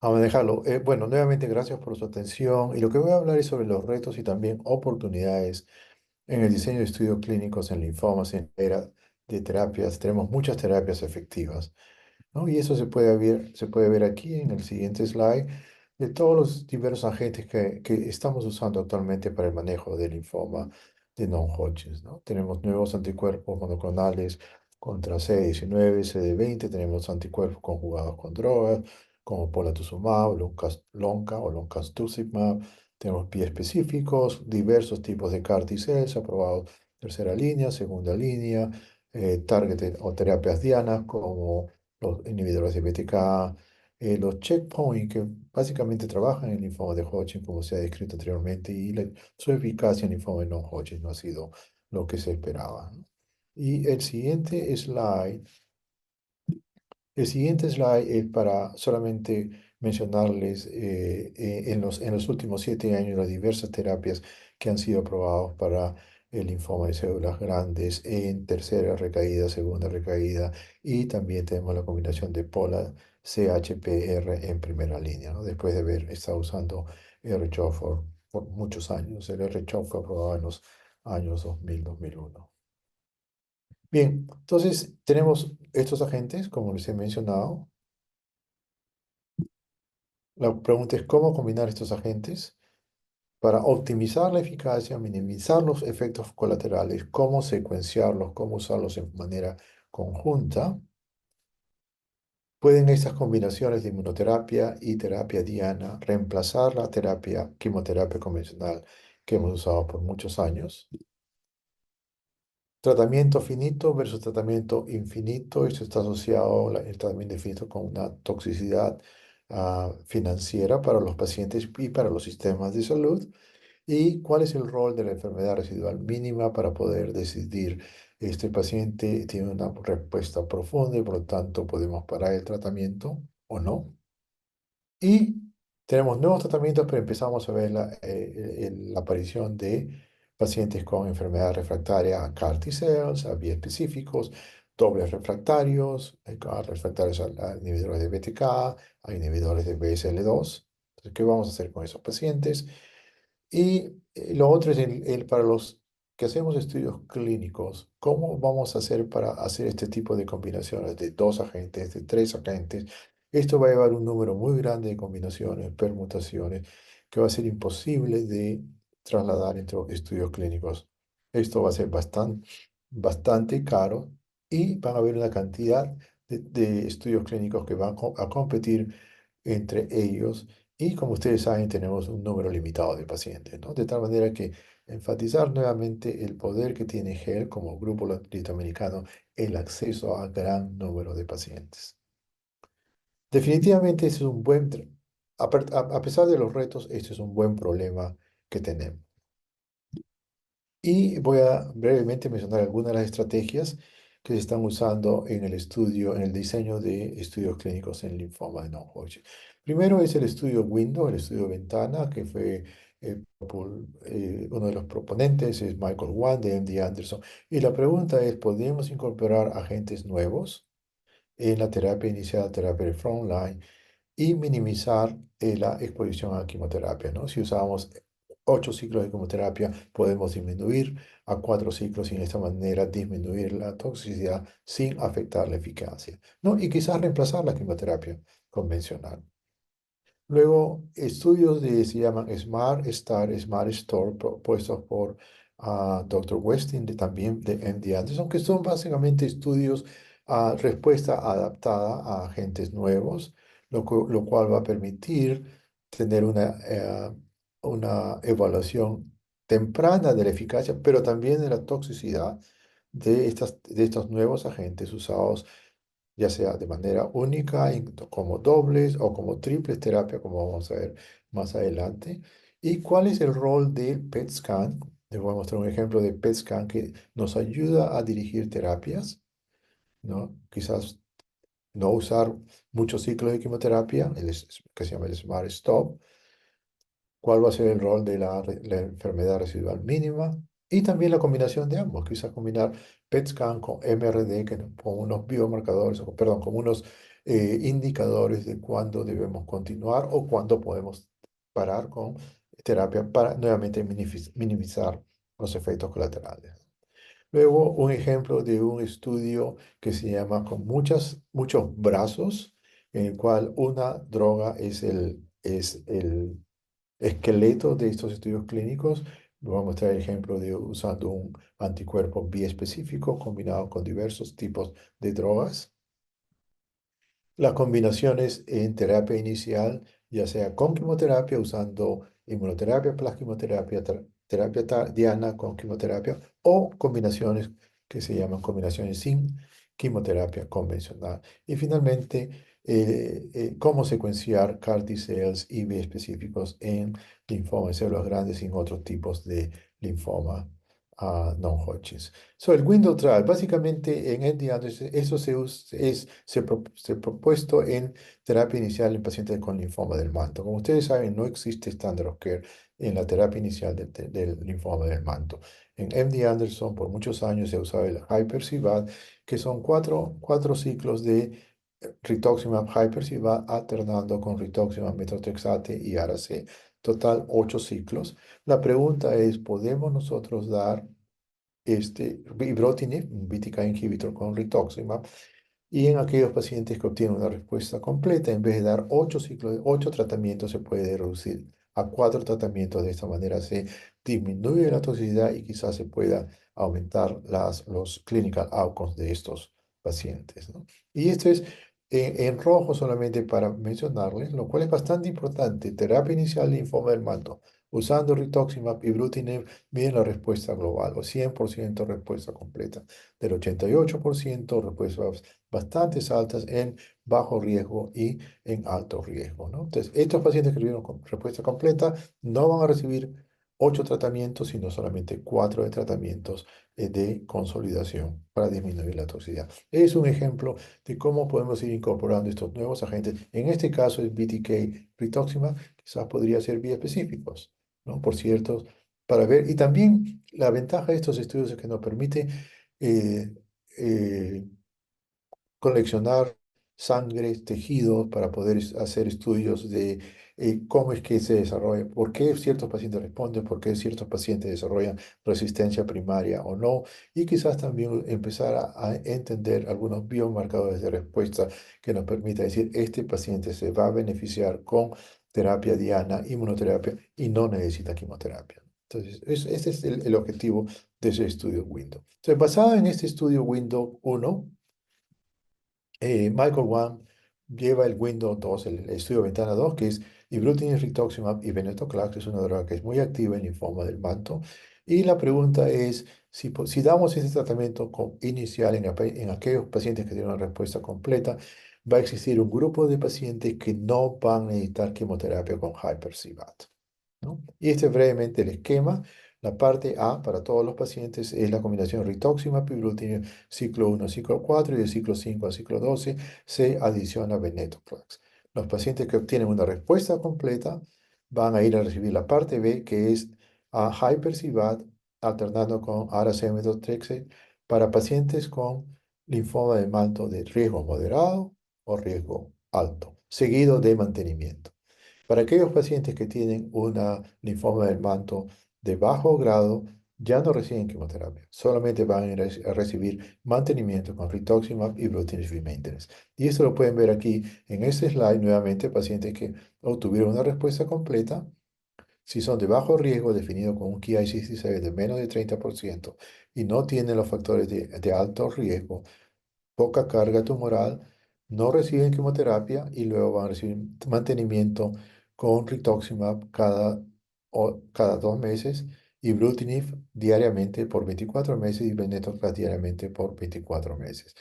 A manejarlo. Bueno, nuevamente gracias por su atención y lo que voy a hablar es sobre los retos y también oportunidades en el diseño de estudios clínicos en linfomas en la era de terapias. Tenemos muchas terapias efectivas, ¿no? Y eso se puede ver aquí en el siguiente slide de todos los diversos agentes que estamos usando actualmente para el manejo del linfoma de non-Hodgkin, ¿no? Tenemos nuevos anticuerpos monoclonales contra CD19, CD20, tenemos anticuerpos conjugados con drogas como polatuzumab, lonca o loncastuximab, tenemos biespecíficos, diversos tipos de CAR T-cells aprobados tercera línea, segunda línea, targeted o terapias dianas como los inhibidores de BTK, los checkpoint que básicamente trabajan en el linfoma de Hodgkin, como se ha descrito anteriormente, y su eficacia en linfoma de non-Hodgkin no ha sido lo que se esperaba, ¿no? Y el siguiente slide es para solamente mencionarles en los últimos 7 años las diversas terapias que han sido aprobadas para el linfoma de células grandes en tercera recaída, segunda recaída y también tenemos la combinación de POLA CHPR en primera línea, ¿no? Después de haber estado usando R-CHOP por muchos años. El R-CHOP fue aprobado en los años 2000-2001. Bien, entonces tenemos estos agentes, como les he mencionado. La pregunta es cómo combinar estos agentes para optimizar la eficacia, minimizar los efectos colaterales, cómo secuenciarlos, cómo usarlos en manera conjunta. ¿Pueden estas combinaciones de inmunoterapia y terapia diana reemplazar la quimioterapia convencional que hemos usado por muchos años? Tratamiento finito versus tratamiento infinito. Esto está asociado, el tratamiento infinito, con una toxicidad financiera para los pacientes y para los sistemas de salud. ¿Y cuál es el rol de la enfermedad residual mínima para poder decidir, este paciente tiene una respuesta profunda y por lo tanto podemos parar el tratamiento o no? Y tenemos nuevos tratamientos, pero empezamos a ver la aparición de pacientes con enfermedad refractaria a CAR T-cells, a biespecíficos, dobles refractarios, refractarios a inhibidores de BTK, a inhibidores de BSL2. Entonces, ¿qué vamos a hacer con esos pacientes? Y lo otro es para los que hacemos estudios clínicos, ¿cómo vamos a hacer para hacer este tipo de combinaciones de dos agentes, de tres agentes? Esto va a llevar un número muy grande de combinaciones, permutaciones, que va a ser imposible de trasladar entre estudios clínicos. Esto va a ser bastante caro y van a haber una cantidad de estudios clínicos que van a competir entre ellos y como ustedes saben, tenemos un número limitado de pacientes, ¿no? De tal manera que enfatizar nuevamente el poder que tiene GEL como grupo latinoamericano, el acceso a gran número de pacientes. Definitivamente, ese es un a pesar de los retos, este es un buen problema que tenemos. Y voy a brevemente mencionar algunas de las estrategias que se están usando en el estudio, en el diseño de estudios clínicos en linfoma de non-Hodgkin. Primero es el estudio Window, el estudio Ventana, que fue uno de los proponentes es Michael Wan de MD Anderson. Y la pregunta es, ¿podríamos incorporar agentes nuevos en la terapia inicial, terapia de frontline, y minimizar la exposición a quimioterapia, ¿no? Si usamos 8 ciclos de quimioterapia, podemos disminuir a 4 ciclos y de esta manera disminuir la toxicidad sin afectar la eficacia, ¿no? Y quizás reemplazar la quimioterapia convencional. Luego, estudios se llaman Smart Star, Smart Store, propuestos por Dr. Westin, también de MD Anderson, que son básicamente estudios a respuesta adaptada a agentes nuevos, lo cual va a permitir tener una evaluación temprana de la eficacia, pero también de la toxicidad de estos nuevos agentes usados ya sea de manera única, como dobles o como triples terapia, como vamos a ver más adelante. ¿Y cuál es el rol del PET scan? Les voy a mostrar un ejemplo de PET scan que nos ayuda a dirigir terapias, ¿no? Quizás no usar muchos ciclos de quimioterapia, que se llama el Smart Stop. ¿Cuál va a ser el rol de la enfermedad residual mínima? Y también la combinación de ambos, quizás combinar PET scan con MRD, con unos biomarcadores, perdón, con unos indicadores de cuándo debemos continuar o cuándo podemos parar con terapia para nuevamente minimizar los efectos colaterales. Luego, un ejemplo de un estudio que se llama con muchos brazos, en el cual una droga es el esqueleto de estos estudios clínicos. Voy a mostrar el ejemplo de usando un anticuerpo biespecífico combinado con diversos tipos de drogas. Las combinaciones en terapia inicial, ya sea con quimioterapia, usando inmunoterapia plus quimioterapia, terapia diana con quimioterapia, o combinaciones que se llaman combinaciones sin quimioterapia convencional. Y finalmente, cómo secuenciar CAR T-cells y biespecíficos en linfoma de células grandes y en otros tipos de linfoma non-Hodgkin. So, el window trial, básicamente en MD Anderson, eso se propuesto en terapia inicial en pacientes con linfoma del manto. Como ustedes saben, no existe standard of care en la terapia inicial del linfoma del manto. En MD Anderson, por muchos años se ha usado el Hypercivad, que son cuatro ciclos de rituximab Hypercivad alternando con rituximab, metotrexate y Ara-C. Total, 8 ciclos. La pregunta es, ¿podemos nosotros dar ibrutinib, un BTK inhibitor con rituximab, y en aquellos pacientes que obtienen una respuesta completa, en vez de dar 8 ciclos, 8 tratamientos, se puede reducir a 4 tratamientos? De esta manera se disminuye la toxicidad y quizás se pueda aumentar los clinical outcomes de estos pacientes, ¿no? Y esto es en rojo solamente para mencionarles, lo cual es bastante importante. Terapia inicial de linfoma del manto, usando rituximab y ibrutinib, miren la respuesta global, o 100% respuesta completa, del 88% respuestas bastante altas en bajo riesgo y en alto riesgo, ¿no? Entonces, estos pacientes que tuvieron respuesta completa no van a recibir 8 tratamientos, sino solamente 4 tratamientos de consolidación para disminuir la toxicidad. Es un ejemplo de cómo podemos ir incorporando estos nuevos agentes. En este caso, el BTK rituximab quizás podría ser biespecíficos, ¿no? Por cierto, para ver. Y también la ventaja de estos estudios es que nos permite eh, eh, coleccionar sangre, tejidos, para poder hacer estudios de cómo es que se desarrolla, por qué ciertos pacientes responden, por qué ciertos pacientes desarrollan resistencia primaria o no, y quizás también empezar a entender algunos biomarcadores de respuesta que nos permita decir, este paciente se va a beneficiar con terapia diana, inmunoterapia, y no necesita quimioterapia. Entonces, ese es el objetivo de ese estudio Window. Entonces, basado en este estudio Window 1, Michael Wang lleva el Windows 2, el estudio ventana 2, que es ibrutinib, rituximab y venetoclax, que es una droga que es muy activa en linfoma del manto. Y la pregunta es, si damos este tratamiento inicial en aquellos pacientes que tienen una respuesta completa, va a existir un grupo de pacientes que no van a necesitar quimioterapia con Hypercivat, ¿no? Y este es brevemente el esquema. La parte A para todos los pacientes es la combinación rituximab, ibrutinib, ciclo 1 ciclo 4 y de ciclo 5 a ciclo 12 se adiciona venetoclax. Los pacientes que obtienen una respuesta completa van a ir a recibir la parte B, que es a Hypercivat alternando con Ara-C para pacientes con linfoma de manto de riesgo moderado o riesgo alto, seguido de mantenimiento. Para aquellos pacientes que tienen una linfoma del manto de bajo grado, ya no reciben quimioterapia, solamente van a recibir mantenimiento con rituximab y ibrutinib maintenance. Y esto lo pueden ver aquí en este slide nuevamente, pacientes que obtuvieron una respuesta completa. Si son de bajo riesgo, definido con un Ki-67 de menos de 30% y no tienen los factores de alto riesgo, poca carga tumoral, no reciben quimioterapia y luego van a recibir mantenimiento con rituximab cada 2 meses, y ibrutinib diariamente por 24 meses y venetoclax diariamente por 24 meses.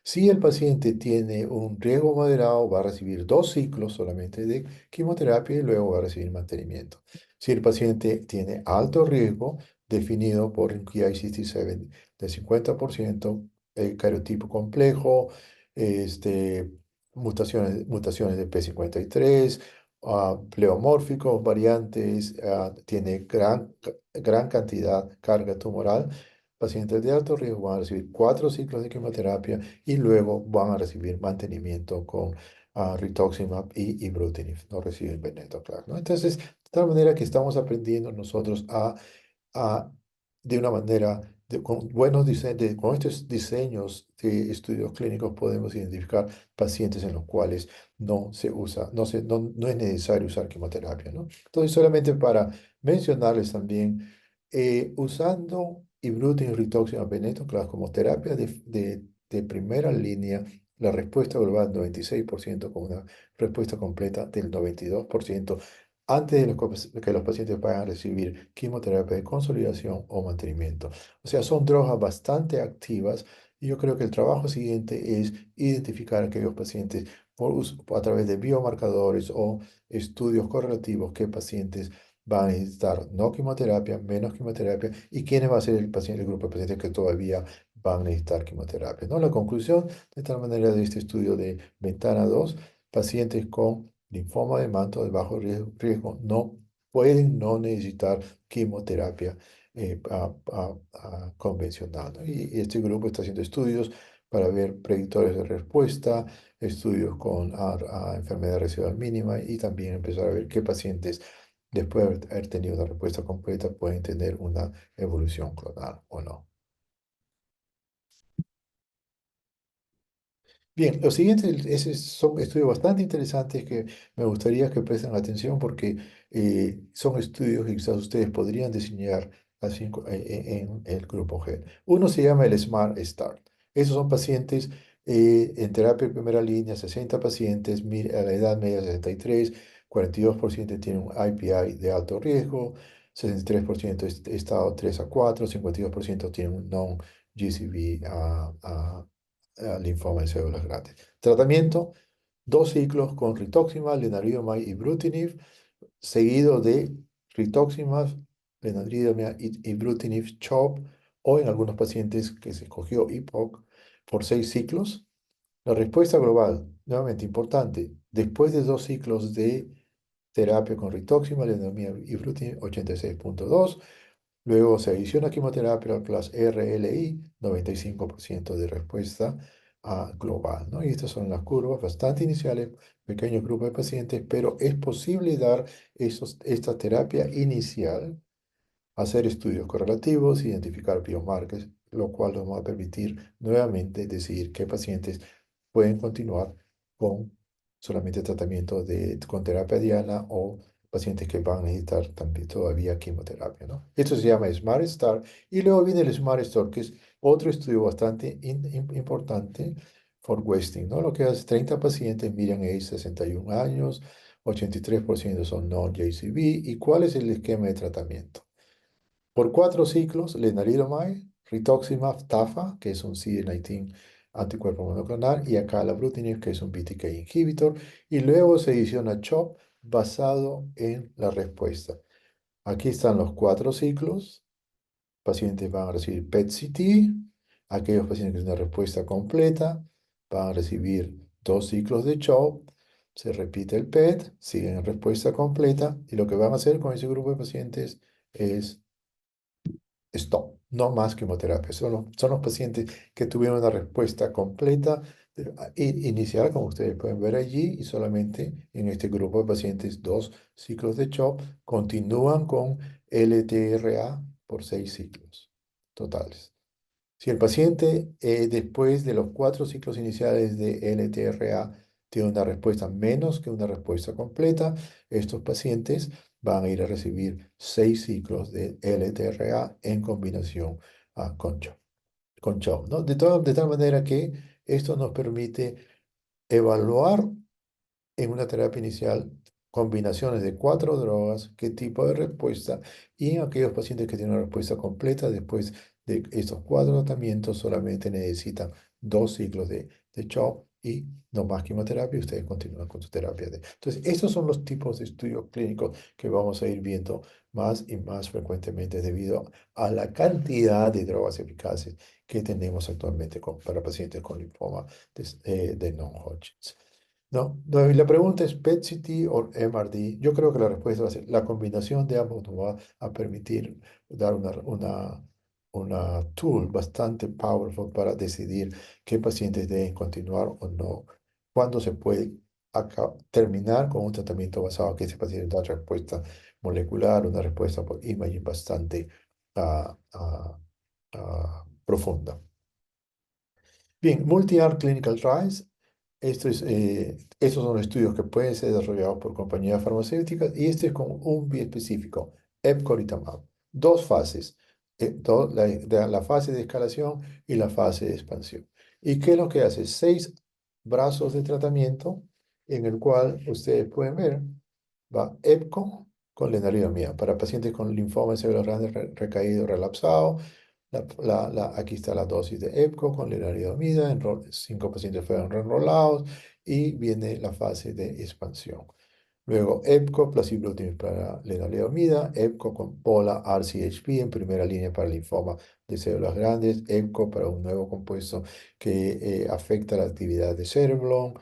Si el paciente tiene un riesgo moderado, va a recibir 2 ciclos solamente de quimioterapia y luego va a recibir mantenimiento. Si el paciente tiene alto riesgo, definido por un Ki-67 de 50%, cariotipo complejo, mutaciones de P53, pleomórficos, variantes, tiene gran cantidad, carga tumoral, pacientes de alto riesgo van a recibir 4 ciclos de quimioterapia y luego van a recibir mantenimiento con rituximab y ibrutinib, no reciben venetoclax, ¿no? Entonces, de tal manera que estamos aprendiendo nosotros a, de una manera, con buenos diseños, con estos diseños de estudios clínicos podemos identificar pacientes en los cuales no se usa, no es necesario usar quimioterapia, ¿no? Entonces, solamente para mencionarles también, usando ibrutinib, rituximab, venetoclax como terapia de primera línea, la respuesta global 96% con una respuesta completa del 92% antes de que los pacientes vayan a recibir quimioterapia de consolidación o mantenimiento. O sea, son drogas bastante activas y yo creo que el trabajo siguiente es identificar a aquellos pacientes a través de biomarcadores o estudios correlativos qué pacientes van a necesitar no quimioterapia, menos quimioterapia y quiénes va a ser el grupo de pacientes que todavía van a necesitar quimioterapia, ¿no? La conclusión de tal manera de este estudio de Ventana 2, pacientes con linfoma de manto de bajo riesgo no pueden no necesitar quimioterapia convencional, ¿no? Y este grupo está haciendo estudios para ver predictores de respuesta, estudios con enfermedad residual mínima y también empezar a ver qué pacientes, después de haber tenido una respuesta completa, pueden tener una evolución clonal o no. Bien, los siguientes son estudios bastante interesantes que me gustaría que presten atención porque son estudios que quizás ustedes podrían diseñar así en el grupo G. Uno se llama el Smart Start. Esos son pacientes en terapia de primera línea, 60 pacientes, a la edad media 63, 42% tienen un IPI de alto riesgo, 63% estado 3 a 4, 52% tienen un non-GCB linfoma de células grandes. Tratamiento, 2 ciclos con rituximab, lenalidomide y ibrutinib, seguido de rituximab, lenalidomide y ibrutinib CHOP, o en algunos pacientes que se escogió IPOC por 6 ciclos. La respuesta global, nuevamente importante, después de 2 ciclos de terapia con rituximab, lenalidomide y ibrutinib, 86,2. Luego se adiciona quimioterapia plus RLI, 95% de respuesta global, ¿no? Y estas son las curvas bastante iniciales, pequeños grupos de pacientes, pero es posible dar esta terapia inicial, hacer estudios correlativos, identificar biomarcers, lo cual nos va a permitir nuevamente decidir qué pacientes pueden continuar con solamente tratamiento con terapia diana o pacientes que van a necesitar también todavía quimioterapia, ¿no? Esto se llama Smart Star y luego viene el Smart Store, que es otro estudio bastante importante for Westing, ¿no? Lo que hace 30 pacientes, miran age 61 años, 83% son non-JCB. ¿Y cuál es el esquema de tratamiento? Por 4 ciclos, lenalidomide, rituximab, TAFA, que es un CD19 anticuerpo monoclonal, y acalabrutinib, que es un BTK inhibitor, y luego se adiciona CHOP basado en la respuesta. Aquí están los 4 ciclos. Pacientes van a recibir PET-CT. Aquellos pacientes que tienen una respuesta completa van a recibir 2 ciclos de CHOP. Se repite el PET, siguen en respuesta completa, y lo que van a hacer con ese grupo de pacientes es stop, no más quimioterapia. Son los pacientes que tuvieron una respuesta completa inicial, como ustedes pueden ver allí, y solamente en este grupo de pacientes 2 ciclos de CHOP continúan con LTRA por 6 ciclos totales. Si el paciente después de los 4 ciclos iniciales de LTRA tiene una respuesta menos que una respuesta completa, estos pacientes van a ir a recibir 6 ciclos de LTRA en combinación con CHOP, ¿no? De tal manera que esto nos permite evaluar en una terapia inicial combinaciones de 4 drogas, qué tipo de respuesta, y en aquellos pacientes que tienen una respuesta completa después de estos 4 tratamientos solamente necesitan 2 ciclos de CHOP y no más quimioterapia y ustedes continúan con su terapia. Entonces, estos son los tipos de estudios clínicos que vamos a ir viendo más y más frecuentemente debido a la cantidad de drogas eficaces que tenemos actualmente para pacientes con linfoma de non-Hodgkin. No, no, y la pregunta es PET-CT o MRD. Yo creo que la respuesta va a ser la combinación de ambos nos va a permitir dar una tool bastante powerful para decidir qué pacientes deben continuar o no, cuándo se puede terminar con un tratamiento basado en que ese paciente da respuesta molecular, una respuesta por imaging bastante ah, ah, profunda. Bien, Multi-Arm Clinical Trials. Estos son estudios que pueden ser desarrollados por compañías farmacéuticas y este es con un biespecífico, epcoritamab. Dos fases, la fase de escalación y la fase de expansión. ¿Y qué es lo que hace? Seis brazos de tratamiento en el cual ustedes pueden ver, va epco con lenalidomida para pacientes con linfoma en células grandes recaído relapsado. Aquí está la dosis de EPCO con lenalidomida, 5 pacientes fueron enrolados y viene la fase de expansión. Luego EPCO, placebo para lenalidomida, EPCO con Pola RCHP en primera línea para linfoma de células grandes, EPCO para un nuevo compuesto que afecta la actividad de cereblón,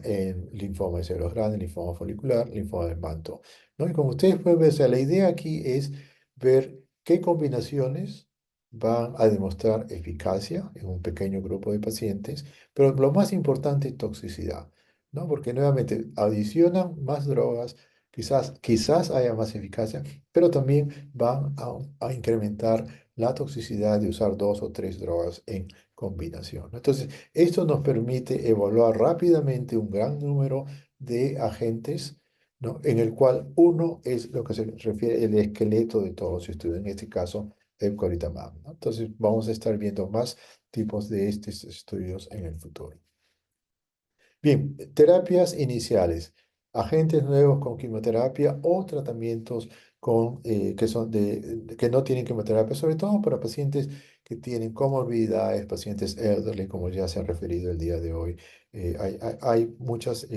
en linfoma de células grandes, linfoma folicular, linfoma del manto. ¿No? Y como ustedes pueden ver, o sea, la idea aquí es ver qué combinaciones van a demostrar eficacia en un pequeño grupo de pacientes, pero lo más importante es toxicidad, ¿no? Porque nuevamente adicionan más drogas, quizás haya más eficacia, pero también van a incrementar la toxicidad de usar 2 o 3 drogas en combinación, ¿no? Entonces, esto nos permite evaluar rápidamente un gran número de agentes, ¿no? En el cual uno es lo que se refiere el esqueleto de todos los estudios, en este caso, epcoritamab, ¿no? Entonces, vamos a estar viendo más tipos de estos estudios en el futuro. Bien, terapias iniciales, agentes nuevos con quimioterapia o tratamientos que no tienen quimioterapia, sobre todo para pacientes que tienen comorbilidades, pacientes elderly, como ya se han referido el día de hoy. Hay muchas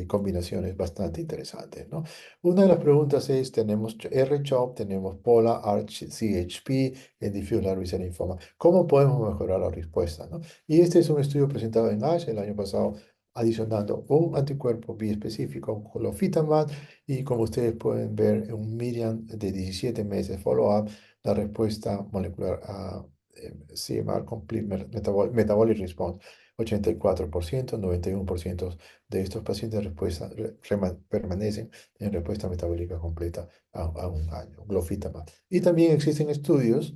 combinaciones bastante interesantes, ¿no? Una de las preguntas es, tenemos R-CHOP, tenemos POLA, R-CHP en diffuse large B-cell lymphoma. ¿Cómo podemos mejorar la respuesta, no? Y este es un estudio presentado en ASH el año pasado adicionando un anticuerpo biespecífico, glofitamab, y como ustedes pueden ver en un median de 17 meses follow-up, la respuesta molecular a CMR Complete Metabolic Response, 84%, 91% de estos pacientes permanecen en respuesta metabólica completa a un año, glofitamab. Y también existen estudios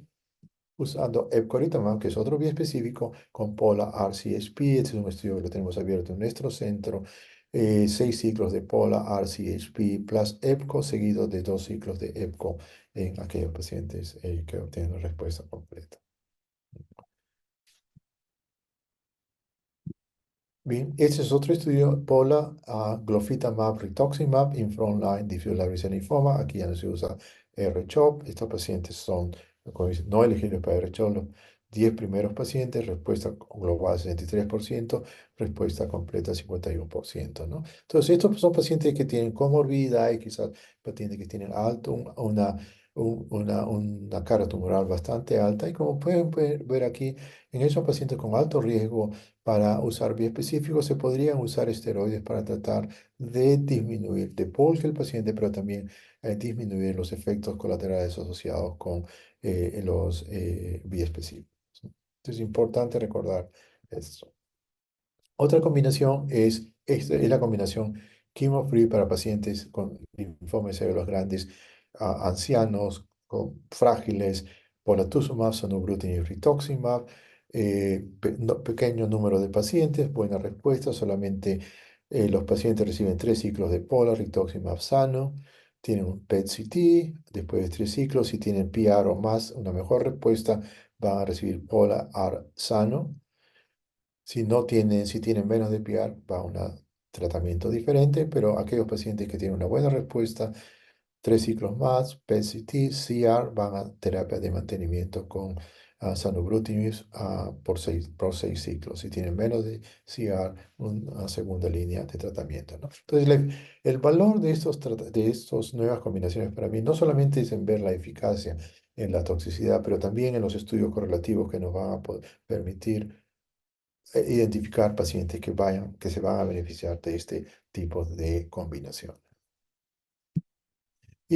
usando epcoritamab, que es otro biespecífico, con Pola RCHP. Este es un estudio que lo tenemos abierto en nuestro centro. 6 ciclos de Pola RCHP plus EPCO, seguido de 2 ciclos de EPCO en aquellos pacientes que obtienen respuesta completa. Bien, este es otro estudio, Pola, glofitamab, rituximab, in frontline diffuse large B-cell lymphoma. Aquí ya no se usa R-CHOP. Estos pacientes son, como dicen, no elegibles para R-CHOP. Los 10 primeros pacientes, respuesta global 63%, respuesta completa 51%, ¿no? Entonces, estos son pacientes que tienen comorbilidad y quizás pacientes que tienen alto, una carga tumoral bastante alta. Y como pueden ver aquí, en esos pacientes con alto riesgo, para usar biespecíficos se podrían usar esteroides para tratar de disminuir, de que el paciente, pero también disminuir los efectos colaterales asociados con los biespecíficos, ¿no? Entonces es importante recordar esto. Otra combinación es la combinación chemo-free para pacientes con linfoma de células grandes, ancianos, frágiles, polatuzumab, sonobrutinib, rituximab, pequeño número de pacientes, buena respuesta, solamente los pacientes reciben 3 ciclos de pola, rituximab sano, tienen un PET-CT, después de 3 ciclos, si tienen PR o más, una mejor respuesta, van a recibir pola R sano. Si tienen menos de PR, va a un tratamiento diferente, pero aquellos pacientes que tienen una buena respuesta, 3 ciclos más, PET-CT, CR, van a terapia de mantenimiento con zanubrutinib por seis ciclos. Si tienen menos de CR, una segunda línea de tratamiento, ¿no? Entonces, el valor de estas nuevas combinaciones para mí no solamente es en ver la eficacia en la toxicidad, pero también en los estudios correlativos que nos van a permitir identificar pacientes que se van a beneficiar de este tipo de combinación.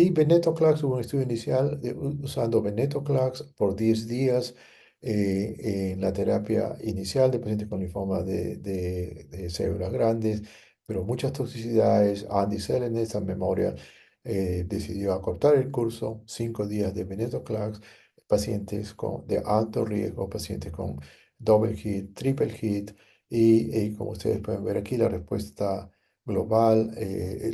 Y venetoclax, hubo un estudio inicial usando venetoclax por 10 días en la terapia inicial de pacientes con linfoma de células grandes, pero muchas toxicidades. Andy Sell en esa memoria decidió acortar el curso, 5 días de venetoclax, pacientes de alto riesgo, pacientes con double hit, triple hit, y como ustedes pueden ver aquí, la respuesta global,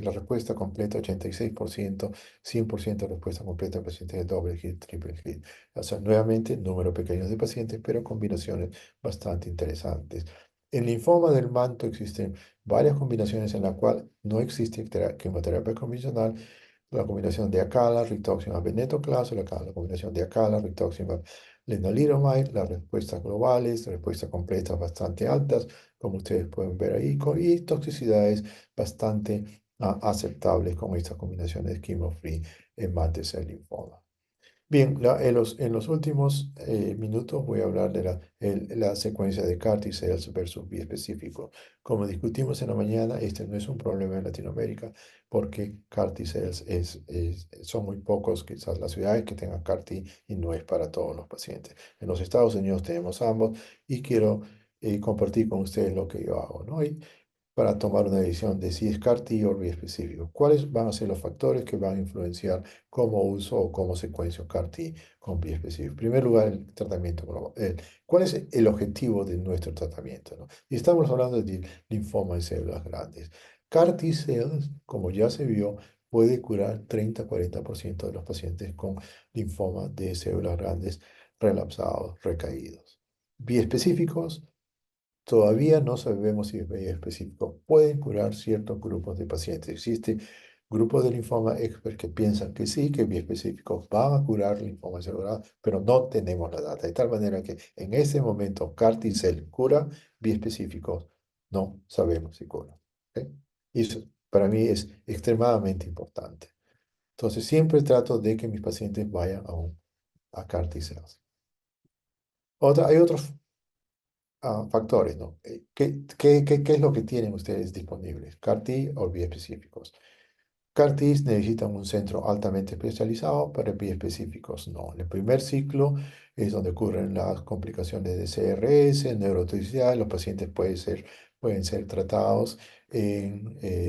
la respuesta completa 86%, 100% respuesta completa en pacientes de doble hit, triple hit. O sea, nuevamente, número pequeño de pacientes, pero combinaciones bastante interesantes. En linfoma del manto existen varias combinaciones en la cual no existe quimioterapia convencional, la combinación de acala, rituximab, venetoclax, la combinación de acala, rituximab, lenalidomide, las respuestas globales, respuestas completas bastante altas, como ustedes pueden ver ahí, y toxicidades bastante aceptables con estas combinaciones chemo-free en mantle cell linfoma. Bien, en los últimos minutos voy a hablar de la secuencia de CAR T-cells versus biespecíficos. Como discutimos en la mañana, este no es un problema en Latinoamérica porque CAR T-cells son muy pocos, quizás las ciudades que tengan CAR T y no es para todos los pacientes. En los Estados Unidos tenemos ambos y quiero compartir con ustedes lo que yo hago, ¿no? Y para tomar una decisión de si es CAR-T o biespecífico. ¿Cuáles van a ser los factores que van a influenciar cómo uso o cómo secuencio CAR-T con biespecífico? En primer lugar, el tratamiento global. ¿Cuál es el objetivo de nuestro tratamiento, ¿no? Y estamos hablando de linfoma en células grandes. CAR-T cells, como ya se vio, puede curar 30-40% de los pacientes con linfoma de células grandes relapsados, recaídos. Biespecíficos, todavía no sabemos si específicos pueden curar ciertos grupos de pacientes. Existe grupos de linfoma expert que piensan que sí, que biespecíficos van a curar linfoma celular, pero no tenemos la data. De tal manera que en ese momento CAR T-cell cura, biespecíficos no sabemos si cura. ¿Ok? Y eso para mí es extremadamente importante. Entonces siempre trato de que mis pacientes vayan a CAR T-cells. Hay otros factores, ¿no? ¿Qué es lo que tienen ustedes disponibles? ¿CAR-T o biespecíficos? CAR-Ts necesitan un centro altamente especializado, pero biespecíficos no. En el primer ciclo es donde ocurren las complicaciones de CRS, neurotoxicidad. Los pacientes pueden ser tratados,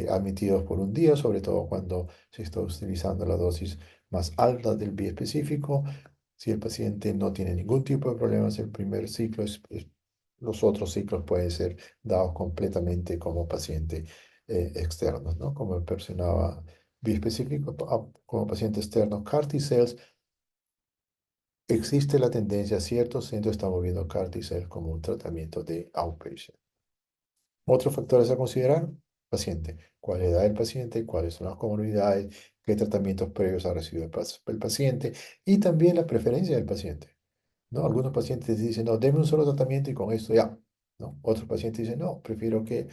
admitidos por un día, sobre todo cuando se está utilizando la dosis más alta del biespecífico. Si el paciente no tiene ningún tipo de problemas, el primer ciclo los otros ciclos pueden ser dados completamente como paciente externos, ¿no? Como mencionaba biespecífico, como paciente externo, CAR T-cells, existe la tendencia, ciertos centros están moviendo CAR T-cells como un tratamiento de outpatient. Otros factores a considerar, paciente, cuál es la edad del paciente, cuáles son las comorbilidades, qué tratamientos previos ha recibido el paciente y también la preferencia del paciente. ¿No? Algunos pacientes dicen, no, deme un solo tratamiento y con esto ya, ¿no? Otros pacientes dicen, no, prefiero que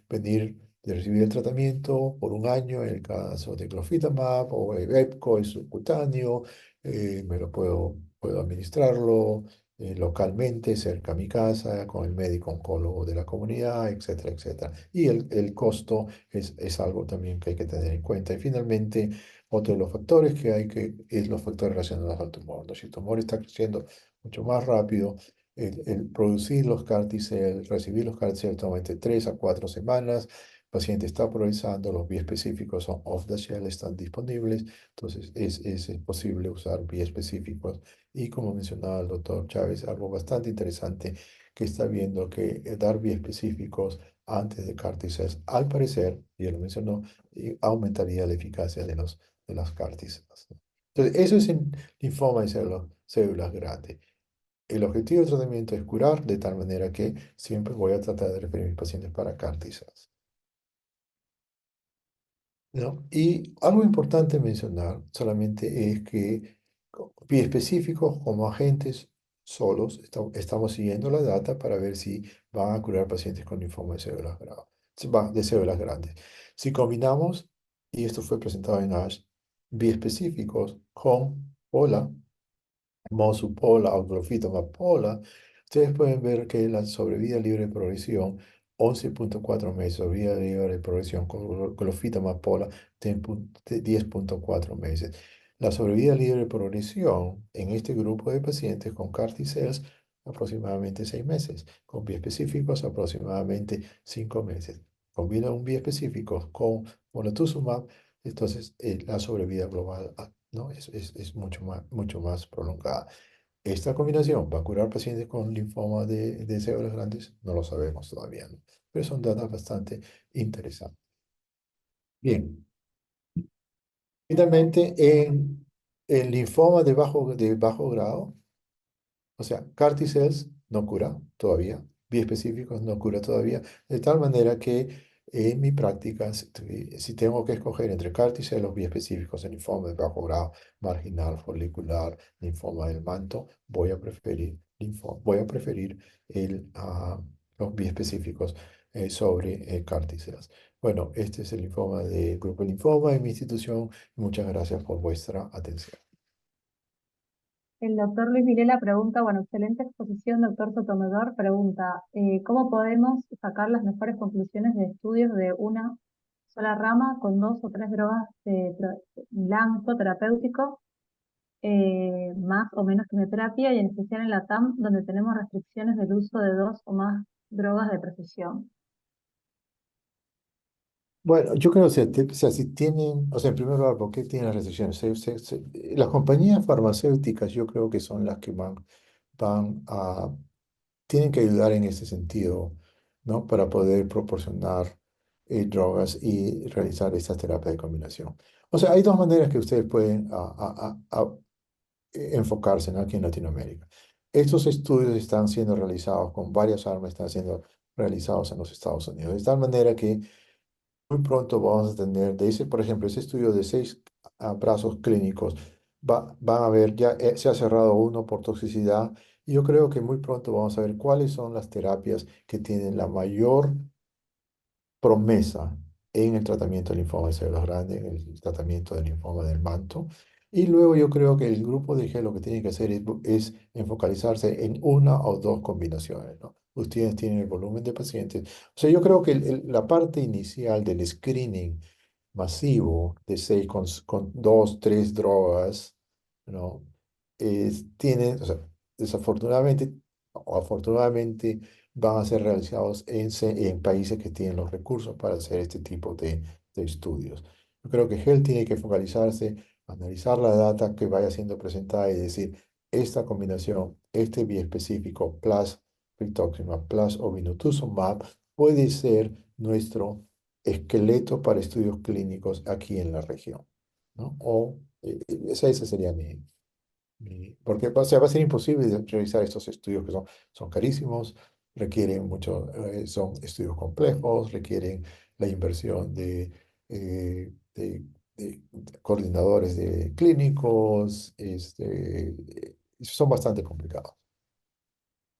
venir de recibir el tratamiento por un año, en el caso de glofitamab o EPCO, es subcutáneo, me lo puedo administrarlo localmente, cerca a mi casa, con el médico oncólogo de la comunidad, etcétera, etcétera. Y el costo es algo también que hay que tener en cuenta. Y finalmente, otro de los factores que hay es los factores relacionados al tumor, ¿no? Si el tumor está creciendo mucho más rápido, el producir los CAR T-cells, recibir los CAR T-cells toma entre 3 a 4 semanas. El paciente está progresando, los biespecíficos son off the shelf, están disponibles, entonces es posible usar biespecíficos. Y como mencionaba el doctor Chávez, algo bastante interesante que está viendo que dar biespecíficos antes de CAR T-cells, al parecer, y él lo mencionó, aumentaría la eficacia de las CAR T-cells, ¿no? Entonces, eso es en linfoma de células grandes. El objetivo del tratamiento es curar, de tal manera que siempre voy a tratar de referir a mis pacientes para CAR T-cells, ¿no? Y algo importante mencionar solamente es que específicos como agentes solos estamos siguiendo la data para ver si van a curar pacientes con linfoma de células, de células grandes. Si combinamos, y esto fue presentado en ASH, biespecíficos con POLA, Mosupola o Glofitamab Pola, ustedes pueden ver que la sobrevida libre de progresión 11,4 meses, sobrevida libre de progresión con glofita-mapola 10,4 meses. La sobrevida libre de progresión en este grupo de pacientes con CAR T-cells aproximadamente 6 meses, con biespecíficos aproximadamente 5 meses. Combina un biespecífico con monotuximab, entonces la sobrevida global ¿no? es mucho más prolongada. ¿Esta combinación va a curar pacientes con linfoma de células grandes? No lo sabemos todavía, ¿no? Pero son datos bastante interesantes. Bien, finalmente, en el linfoma de bajo grado, o sea, CAR T-cells no cura todavía, biespecíficos no cura todavía, de tal manera que en mi práctica, si tengo que escoger entre CAR T-cells o biespecíficos en linfoma de bajo grado, marginal, folicular, linfoma del manto, voy a preferir los biespecíficos sobre CAR T-cells. Bueno, este es el linfoma del grupo de linfoma en mi institución. Muchas gracias por vuestra atención. El doctor Luis Vilela pregunta, bueno, excelente exposición, doctor Sotomayor, pregunta, ¿cómo podemos sacar las mejores conclusiones de estudios de una sola rama con dos o tres drogas de blanco terapéutico, más o menos quimioterapia, y en especial en la TAM, donde tenemos restricciones del uso de dos o más drogas de precisión? Bueno, yo creo que o sea, si tienen, o sea, en primer lugar, ¿por qué tienen restricciones? Las compañías farmacéuticas yo creo que son las que van a, tienen que ayudar en ese sentido, ¿no? Para poder proporcionar drogas y realizar estas terapias de combinación. O sea, hay dos maneras que ustedes pueden enfocarse, ¿no? Aquí en Latinoamérica. Estos estudios están siendo realizados con varias armas, están siendo realizados en los Estados Unidos, de tal manera que muy pronto vamos a tener, de ese, por ejemplo, ese estudio de 6 brazos clínicos, van a ver, ya se ha cerrado uno por toxicidad, y yo creo que muy pronto vamos a ver cuáles son las terapias que tienen la mayor promesa en el tratamiento del linfoma de células grandes, en el tratamiento del linfoma del manto. Y luego yo creo que el grupo de G lo que tiene que hacer es enfocalizarse en una o dos combinaciones, ¿no? Ustedes tienen el volumen de pacientes. O sea, yo creo que la parte inicial del screening masivo de 6 con 2, 3 drogas, ¿no? O sea, desafortunadamente o afortunadamente van a ser realizados en países que tienen los recursos para hacer este tipo de estudios. Yo creo que Hell tiene que focalizarse, analizar la data que vaya siendo presentada y decir, esta combinación, este biespecífico plus rituximab plus obinutuzumab puede ser nuestro esqueleto para estudios clínicos aquí en la región, ¿no? Ese sería porque o sea, va a ser imposible realizar estos estudios que son carísimos, requieren mucho, son estudios complejos, requieren la inversión de coordinadores de clínicos, son bastante complicados.